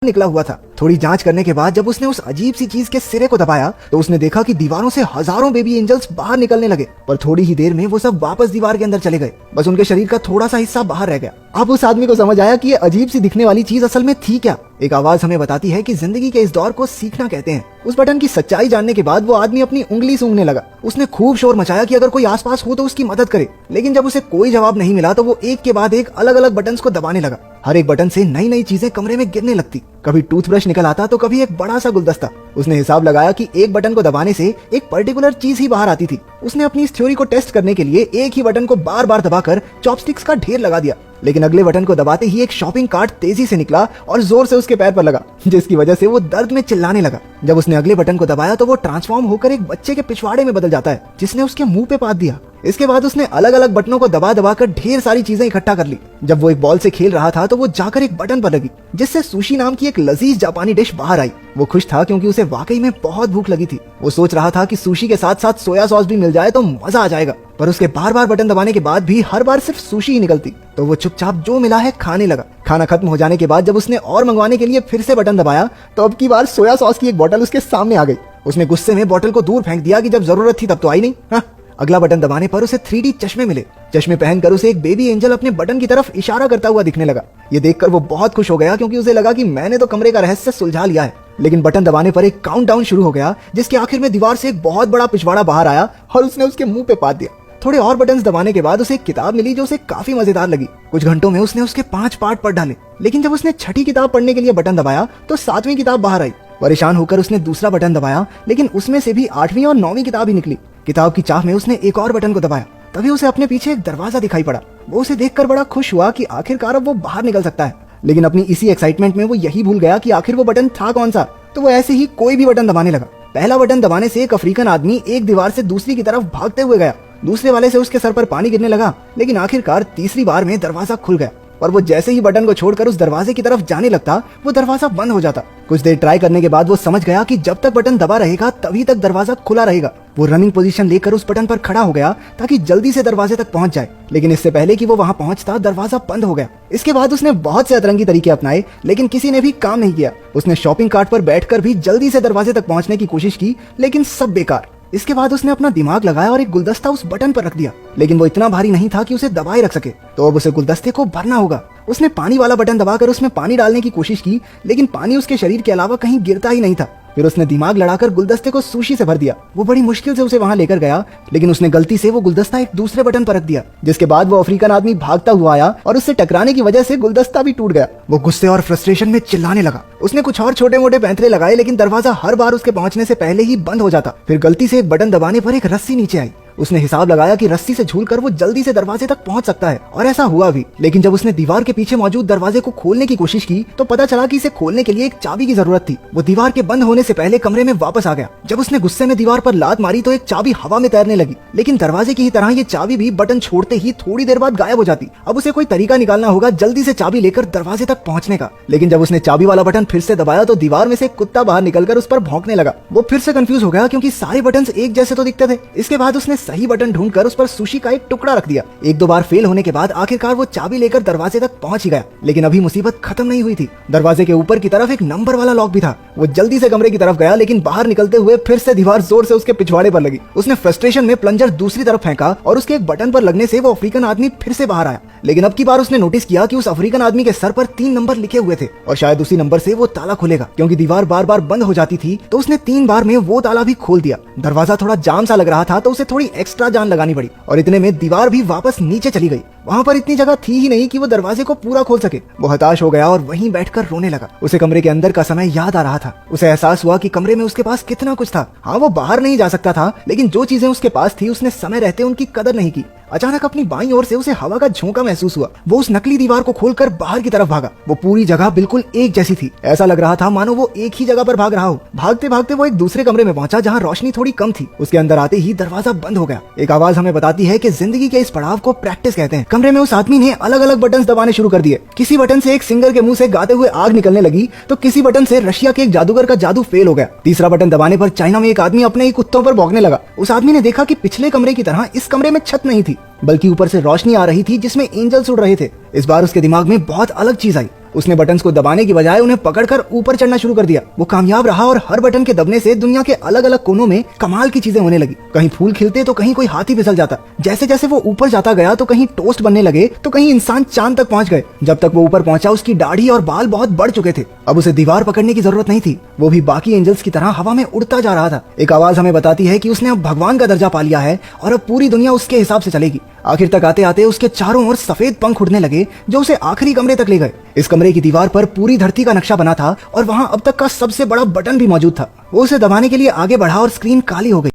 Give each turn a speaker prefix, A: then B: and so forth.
A: निकला हुआ था। थोड़ी जांच करने के बाद जब उसने उस अजीब सी चीज के सिरे को दबाया तो उसने देखा कि दीवारों से हजारों बेबी एंजल्स बाहर निकलने लगे, पर थोड़ी ही देर में वो सब वापस दीवार के अंदर चले गए। बस उनके शरीर का थोड़ा सा हिस्सा बाहर रह गया। अब उस आदमी को समझ आया कि ये अजीब सी दिखने वाली चीज असल में थी क्या। एक आवाज हमें बताती है कि जिंदगी के इस दौर को सीखना कहते हैं। उस बटन की सच्चाई जानने के बाद वो आदमी अपनी उंगली सूंघने लगा। उसने खूब शोर मचाया कि अगर कोई आसपास हो तो उसकी मदद करे, लेकिन जब उसे कोई जवाब नहीं मिला तो वो एक के बाद एक अलग अलग बटन को दबाने लगा। हर एक बटन से नई नई चीजें कमरे में गिरने लगती। कभी टूथब्रश निकल आता तो कभी एक बड़ा सा गुलदस्ता। उसने हिसाब लगाया कि एक बटन को दबाने से एक पर्टिकुलर चीज ही बाहर आती थी। उसने अपनी इस थ्योरी को टेस्ट करने के लिए एक ही बटन को बार बार दबाकर चॉपस्टिक्स का ढेर लगा दिया, लेकिन अगले बटन को दबाते ही एक शॉपिंग कार्ट तेजी से निकला और जोर से उसके पैर पर लगा, जिसकी वजह से वो दर्द में चिल्लाने लगा। जब उसने अगले बटन को दबाया तो वो ट्रांसफॉर्म होकर एक बच्चे के पिछवाड़े में बदल जाता है, जिसने उसके मुंह पे पाद दिया। इसके बाद उसने अलग अलग बटनों को दबा दबा कर ढेर सारी चीजें इकट्ठा कर ली। जब वो एक बॉल से खेल रहा था तो वो जाकर एक बटन पर लगी, जिससे सुशी नाम की एक लजीज जापानी डिश बाहर आई। वो खुश था क्योंकि उसे वाकई में बहुत भूख लगी थी। वो सोच रहा था कि सुशी के साथ साथ सोया सॉस भी मिल जाए तो मजा आ जाएगा, पर उसके बार बार बटन दबाने के बाद भी हर बार सिर्फ सुशी ही निकलती। तो वो चुपचाप जो मिला है खाने लगा। खाना खत्म हो जाने के बाद जब उसने और मंगवाने के लिए फिर से बटन दबाया तो अब की बार सोया सॉस की एक बोतल उसके सामने आ गई। उसने गुस्से में बोतल को दूर फेंक दिया कि जब जरूरत थी तब तो आई नहीं। हाँ। अगला बटन दबाने पर उसे 3D चश्मे मिले। चश्मे पहनकर उसे एक बेबी एंजल अपने बटन की तरफ इशारा करता हुआ दिखने लगा। ये देखकर वो बहुत खुश हो गया क्योंकि उसे लगा कि मैंने तो कमरे का रहस्य सुलझा लिया है। लेकिन बटन दबाने पर एक काउंटडाउन शुरू हो गया, जिसके आखिर में दीवार से एक बहुत बड़ा पिछवाड़ा बाहर आया और उसने उसके मुंह पे पाद दिया। थोड़े और बटन्स दबाने के बाद उसे एक किताब मिली जो उसे काफी मजेदार लगी। कुछ घंटों में उसने उसके 5 पार्ट पढ़ डाले, लेकिन जब उसने छठी किताब पढ़ने के लिए बटन दबाया तो 7वीं किताब बाहर आई। परेशान होकर उसने दूसरा बटन दबाया, लेकिन उसमें से भी 8वीं और 9वीं किताब ही निकली। किताब की चाह में उसने एक और बटन को दबाया, तभी उसे अपने पीछे एक दरवाजा दिखाई पड़ा। वो उसे देखकर बड़ा खुश हुआ कि आखिरकार अब वो बाहर निकल सकता है, लेकिन अपनी इसी एक्साइटमेंट में वो यही भूल गया कि आखिर वो बटन था कौन सा। तो वो ऐसे ही कोई भी बटन दबाने लगा। पहला बटन दबाने से एक अफ्रीकन आदमी एक दीवार से दूसरी की तरफ भागते हुए गया। दूसरे वाले से उसके सर पर पानी गिरने लगा, लेकिन आखिरकार तीसरी बार में दरवाजा खुल गया। और वो जैसे ही बटन को छोड़कर उस दरवाजे की तरफ जाने लगता, वो दरवाजा बंद हो जाता। कुछ देर ट्राई करने के बाद वो समझ गया कि जब तक बटन दबा रहेगा तभी तक दरवाजा खुला रहेगा। वो रनिंग पोजीशन लेकर उस बटन पर खड़ा हो गया ताकि जल्दी से दरवाजे तक पहुंच जाए, लेकिन इससे पहले कि वो वहां पहुंचता दरवाजा बंद हो गया। इसके बाद उसने बहुत से अतरंगी तरीके अपनाए, लेकिन किसी ने भी काम नहीं किया। उसने शॉपिंग कार्ट पर बैठकर भी जल्दी से दरवाजे तक पहुंचने की कोशिश की, लेकिन सब बेकार। इसके बाद उसने अपना दिमाग लगाया और एक गुलदस्ता उस बटन पर रख दिया, लेकिन वो इतना भारी नहीं था कि उसे दबाए रख सके, तो अब उसे गुलदस्ते को भरना होगा। उसने पानी वाला बटन दबाकर उसमें पानी डालने की कोशिश की, लेकिन पानी उसके शरीर के अलावा कहीं गिरता ही नहीं था। फिर उसने दिमाग लड़ाकर गुलदस्ते को सुशी से भर दिया। वो बड़ी मुश्किल से उसे वहां लेकर गया, लेकिन उसने गलती से वो गुलदस्ता एक दूसरे बटन पर रख दिया, जिसके बाद वो अफ्रीकन आदमी भागता हुआ आया और उससे टकराने की वजह से गुलदस्ता भी टूट गया। वो गुस्से और फ्रस्ट्रेशन में चिल्लाने लगा। उसने कुछ और छोटे मोटे पैंतरे लगाए, लेकिन दरवाजा हर बार उसके पहुंचने से पहले ही बंद हो जाता। फिर गलती से एक बटन दबाने पर एक रस्सी नीचे आई। उसने हिसाब लगाया कि रस्सी से झूलकर वो जल्दी से दरवाजे तक पहुंच सकता है, और ऐसा हुआ भी। लेकिन जब उसने दीवार के पीछे मौजूद दरवाजे को खोलने की कोशिश की तो पता चला कि इसे खोलने के लिए एक चाबी की जरूरत थी। वो दीवार के बंद होने से पहले कमरे में वापस आ गया। जब उसने गुस्से में दीवार पर लात मारी तो एक चाबी हवा में तैरने लगी, लेकिन दरवाजे की ही तरह ये चाबी भी बटन छोड़ते ही थोड़ी देर बाद गायब हो जाती। अब उसे कोई तरीका निकालना होगा जल्दी से चाबी लेकर दरवाजे तक पहुंचने का। लेकिन जब उसने चाबी वाला बटन फिर से दबाया तो दीवार में से एक कुत्ता बाहर निकलकर उस पर भौंकने लगा। वो फिर से कंफ्यूज हो गया क्योंकि सारे बटन एक जैसे तो दिखते थे। इसके बाद उसने सही बटन ढूंढकर उस पर सुशी का एक टुकड़ा रख दिया। एक दो बार फेल होने के बाद आखिरकार वो चाबी लेकर दरवाजे तक पहुंच ही गया, लेकिन अभी मुसीबत खत्म नहीं हुई थी। दरवाजे के ऊपर की तरफ एक नंबर वाला लॉक भी था। वो जल्दी से कमरे की तरफ गया, लेकिन बाहर निकलते हुए फिर से दीवार जोर से उसके पिछवाड़े पर लगी। उसने फ्रस्ट्रेशन में प्लंजर दूसरी तरफ फेंका और उसके एक बटन पर लगने से वो अफ्रीकन आदमी फिर से बाहर आया। लेकिन अब की बार उसने नोटिस किया कि उस अफ्रीकन आदमी के सर पर 3 नंबर लिखे हुए थे, और शायद उसी नंबर से वो ताला खुलेगा। क्योंकि दीवार बार बार बंद हो जाती थी तो उसने 3 बार में वो ताला भी खोल दिया। दरवाजा थोड़ा जाम सा लग रहा था तो उसे थोड़ी एक्स्ट्रा जान लगानी पड़ी, और इतने में दीवार भी वापस नीचे चली गई। वहां पर इतनी जगह थी ही नहीं कि वो दरवाजे को पूरा खोल सके। वो हताश हो गया और वहीं बैठकर रोने लगा। उसे कमरे के अंदर का समय याद आ रहा था। उसे एहसास हुआ कि कमरे में उसके पास कितना कुछ था। हाँ, वो बाहर नहीं जा सकता था, लेकिन जो चीजें उसके पास थी उसने समय रहते उनकी कदर नहीं की। अचानक अपनी बाईं ओर से उसे हवा का झोंका महसूस हुआ। वो उस नकली दीवार को खोलकर बाहर की तरफ भागा। वो पूरी जगह बिल्कुल एक जैसी थी। ऐसा लग रहा था मानो वो एक ही जगह पर भाग रहा हो। भागते भागते वो एक दूसरे कमरे में पहुंचा जहां रोशनी थोड़ी कम थी। उसके अंदर आते ही दरवाजा बंद हो गया। एक आवाज हमें बताती है कि जिंदगी के इस पड़ाव को प्रैक्टिस कहते हैं। कमरे में उस आदमी ने अलग अलग बटन दबाने शुरू कर दिए। किसी बटन से एक सिंगर के मुंह से गाते हुए आग निकलने लगी, तो किसी बटन से रशिया के एक जादूगर का जादू फेल हो गया। तीसरा बटन दबाने पर चाइना में एक आदमी अपने ही कुत्तों पर भौंकने लगा। उस आदमी ने देखा कि पिछले कमरे की तरह इस कमरे में छत नहीं थी, बल्कि ऊपर से रोशनी आ रही थी जिसमें एंजल्स उड़ रहे थे। इस बार उसके दिमाग में बहुत अलग चीज आई। उसने बटन्स को दबाने की बजाय उन्हें पकड़कर ऊपर चढ़ना शुरू कर दिया। वो कामयाब रहा और हर बटन के दबने से दुनिया के अलग अलग कोनों में कमाल की चीजें होने लगी। कहीं फूल खिलते तो कहीं कोई हाथी फिसल जाता। जैसे जैसे वो ऊपर जाता गया तो कहीं टोस्ट बनने लगे तो कहीं इंसान चांद तक पहुंच गए। जब तक वो ऊपर पहुंचा उसकी दाढ़ी और बाल बहुत बढ़ चुके थे। अब उसे दीवार पकड़ने की जरूरत नहीं थी, वो भी बाकी एंजल्स की तरह हवा में उड़ता जा रहा था। एक आवाज हमें बताती है कि उसने अब भगवान का दर्जा पा लिया है और अब पूरी दुनिया उसके हिसाब से चलेगी। आखिर तक आते आते उसके चारों ओर सफेद पंख उड़ने लगे जो उसे आखिरी कमरे तक ले गए। इस कमरे की दीवार पर पूरी धरती का नक्शा बना था और वहां अब तक का सबसे बड़ा बटन भी मौजूद था। वो उसे दबाने के लिए आगे बढ़ा और स्क्रीन काली हो गई।